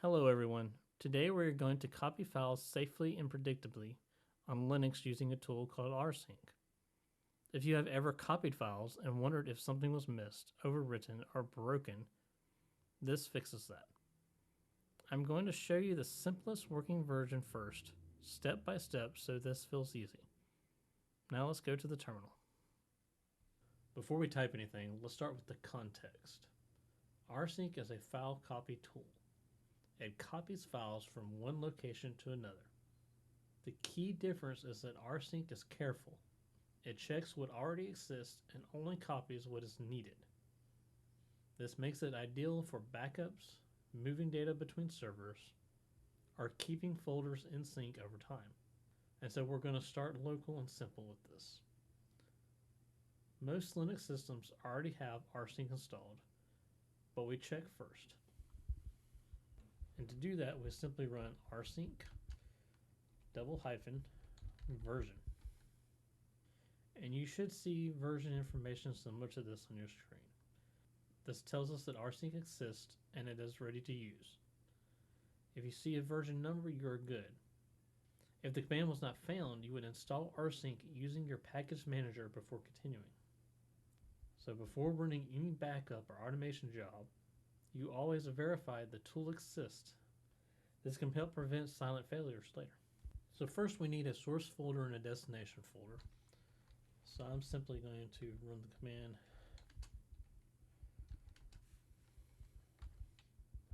Hello everyone. Today we're going to copy files safely and predictably on Linux using a tool called rsync. If you have ever copied files and wondered if something was missed, overwritten, or broken, this fixes that. I'm going to show you the simplest working version first, step by step, so this feels easy. Now let's go to the terminal. Before we type anything, let's start with the context. Rsync is a file copy tool. It copies files from one location to another. The key difference is that rsync is careful. It checks what already exists and only copies what is needed. This makes it ideal for backups, moving data between servers, or keeping folders in sync over time. And so we're going to start local and simple with this. Most Linux systems already have rsync installed, but we check first. And to do that, we simply run rsync :version. And you should see version information similar to this on your screen. This tells us that rsync exists and it is ready to use. If you see a version number, you are good. If the command was not found, you would install rsync using your package manager before continuing. So before running any backup or automation job, you always verify the tool exists. This can help prevent silent failures later. So first we need a source folder and a destination folder. So I'm simply going to run the command.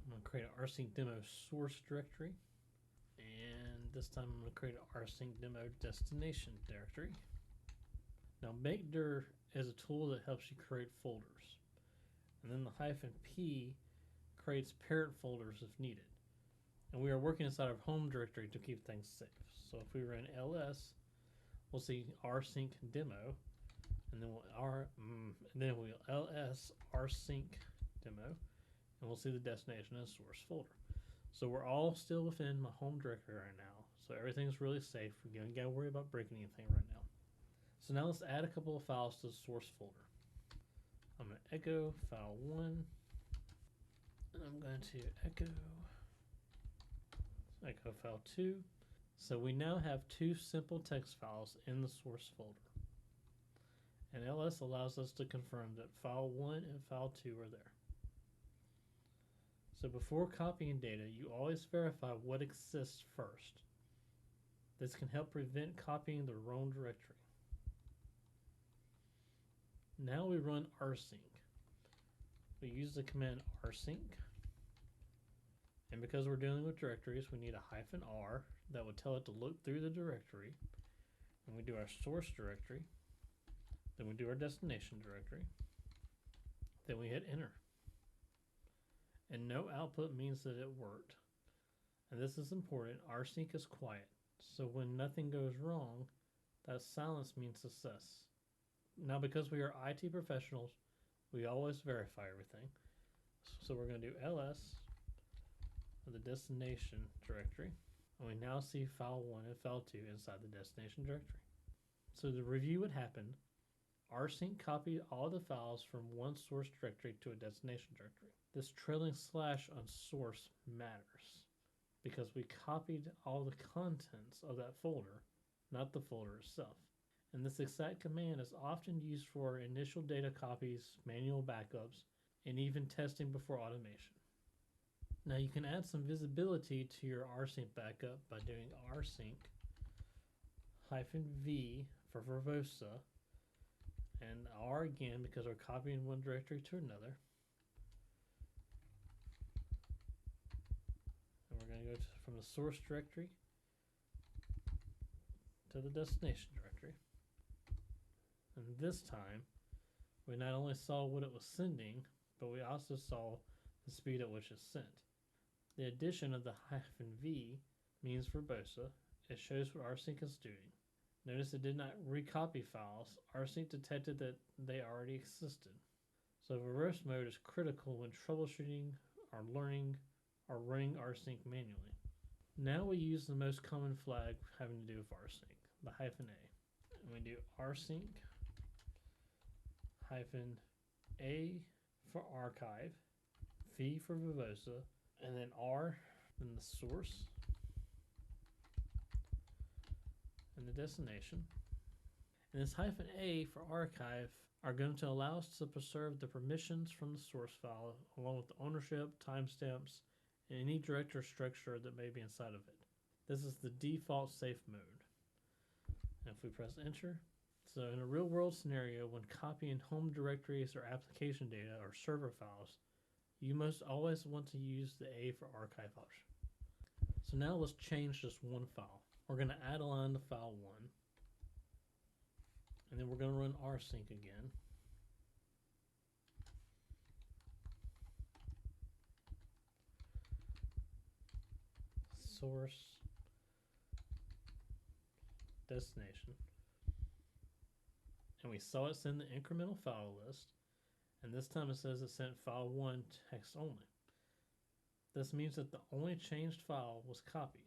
I'm going to create an rsync demo source directory. And this time I'm going to create an rsync demo destination directory. Now makedir is a tool that helps you create folders. And then the -p creates parent folders if needed. And we are working inside our home directory to keep things safe. So if we run ls, we'll see rsync demo, and then we'll ls rsync demo, and we'll see the destination and source folder. So we're all still within my home directory right now. So everything's really safe. We don't gotta worry about breaking anything right now. So now let's add a couple of files to the source folder. I'm going to echo file 1. And I'm going to echo file 2. So we now have two simple text files in the source folder. And ls allows us to confirm that file 1 and file 2 are there. So before copying data, you always verify what exists first. This can help prevent copying the wrong directory. Now we run rsync. We use the command rsync, and because we're dealing with directories, we need a -r that would tell it to look through the directory. And we do our source directory, then we do our destination directory, then we hit enter. And no output means that it worked. And this is important. Rsync is quiet, so when nothing goes wrong, that silence means success. Now because we are IT professionals, we always verify everything. So we're going to do ls of the destination directory, and we now see file 1 and file 2 inside the destination directory. So to review what happened, rsync copied all the files from one source directory to a destination directory. This trailing slash on source matters because we copied all the contents of that folder, not the folder itself. And this exact command is often used for initial data copies, manual backups, and even testing before automation. Now you can add some visibility to your rsync backup by doing rsync -v for verbosa, and R again because we're copying one directory to another. And we're going to go from the source directory to the destination directory. And this time, we not only saw what it was sending, but we also saw the speed at which it's sent. The addition of the -v means verbosa. It shows what rsync is doing. Notice it did not recopy files. rsync detected that they already existed. So verbose mode is critical when troubleshooting or learning or running rsync manually. Now we use the most common flag having to do with rsync, the -a. And we do rsync -a for archive, V for verbosa, and then R then the source, and the destination. And this -a for archive are going to allow us to preserve the permissions from the source file along with the ownership, timestamps, and any directory structure that may be inside of it. This is the default safe mode. And if we press enter, so in a real world scenario, when copying home directories or application data or server files, you must always want to use the A for archive option. So now let's change just one file. We're going to add a line to file 1. And then we're going to run rsync again. Source, destination. And we saw it send the incremental file list. And this time it says it sent file 1 text only. This means that the only changed file was copied.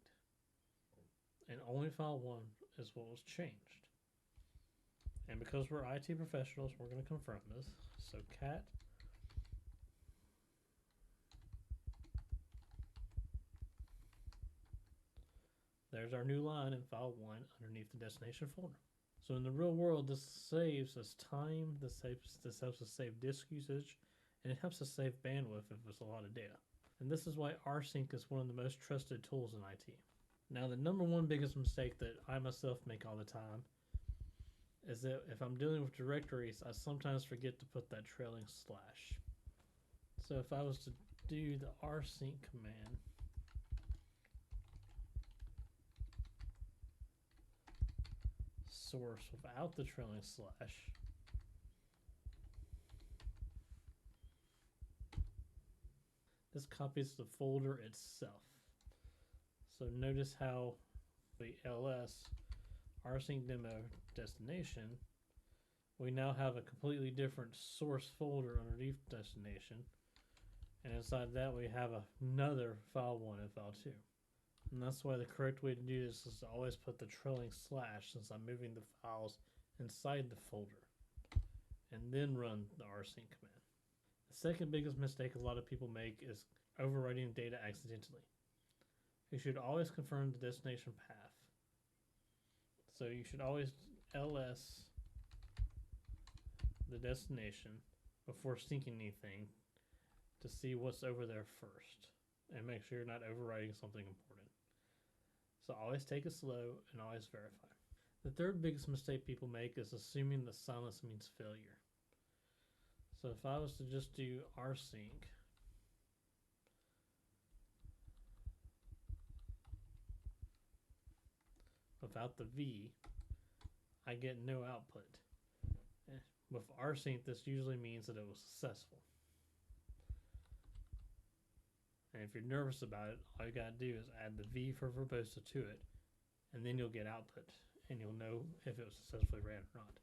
And only file 1 is what was changed. And because we're IT professionals, we're going to confirm this. So cat there's our new line in file 1 underneath the destination folder. So in the real world, this saves us time, this helps us save disk usage, and it helps us save bandwidth if it's a lot of data. And this is why rsync is one of the most trusted tools in IT. Now, the number one biggest mistake that I myself make all the time is that if I'm dealing with directories, I sometimes forget to put that trailing slash. So if I was to do the rsync command, source without the trailing slash, this copies the folder itself. So notice how the ls rsync demo destination, we now have a completely different source folder underneath destination, and inside that we have another file 1 and file 2. And that's why the correct way to do this is to always put the trailing slash, since I'm moving the files inside the folder, and then run the rsync command. The second biggest mistake a lot of people make is overwriting data accidentally. You should always confirm the destination path. So you should always ls the destination before syncing anything to see what's over there first, and make sure you're not overwriting something important. So always take it slow and always verify. The third biggest mistake people make is assuming that silence means failure. So if I was to just do rsync without the V, I get no output. With rsync, this usually means that it was successful. And if you're nervous about it, all you gotta do is add the V for verbosa to it, and then you'll get output, and you'll know if it was successfully ran or not.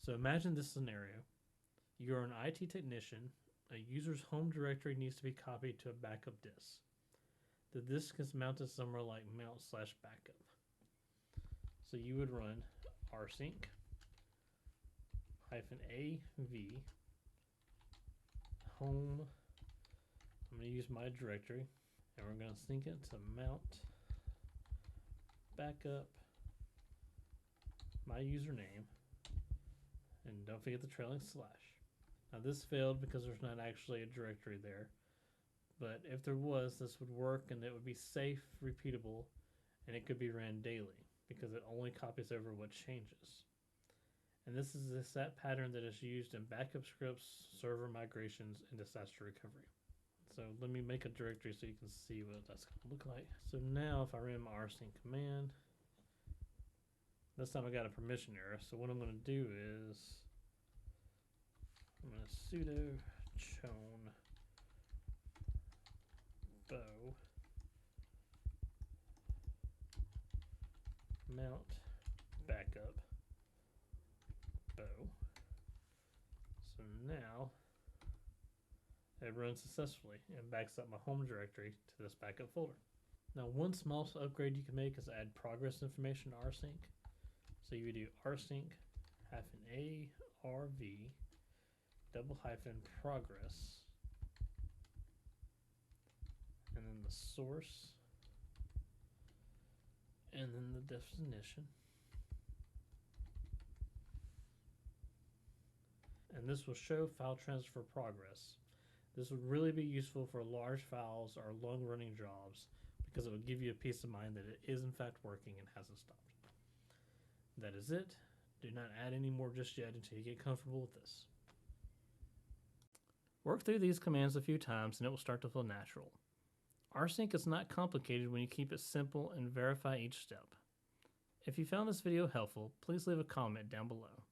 So imagine this scenario. You're an IT technician. A user's home directory needs to be copied to a backup disk. The disk is mounted somewhere like mount/backup. So you would run rsync -av home. I'm going to use my directory, and we're going to sync it to mount backup my username, and don't forget the trailing slash. Now this failed because there's not actually a directory there, but if there was, this would work, and it would be safe, repeatable, and it could be ran daily because it only copies over what changes. And this is the set pattern that is used in backup scripts, server migrations, and disaster recovery. So let me make a directory so you can see what that's going to look like. So now if I ran my rsync command, this time I got a permission error. So what I'm going to do is I'm going to sudo chown bow mount backup bow. So now it runs successfully and backs up my home directory to this backup folder. Now one small upgrade you can make is add progress information to rsync. So you would do rsync -arv _progress, and then the source, and then the definition. And this will show file transfer progress. This would really be useful for large files or long-running jobs because it will give you a peace of mind that it is in fact working and hasn't stopped. That is it. Do not add any more just yet until you get comfortable with this. Work through these commands a few times and it will start to feel natural. rsync is not complicated when you keep it simple and verify each step. If you found this video helpful, please leave a comment down below.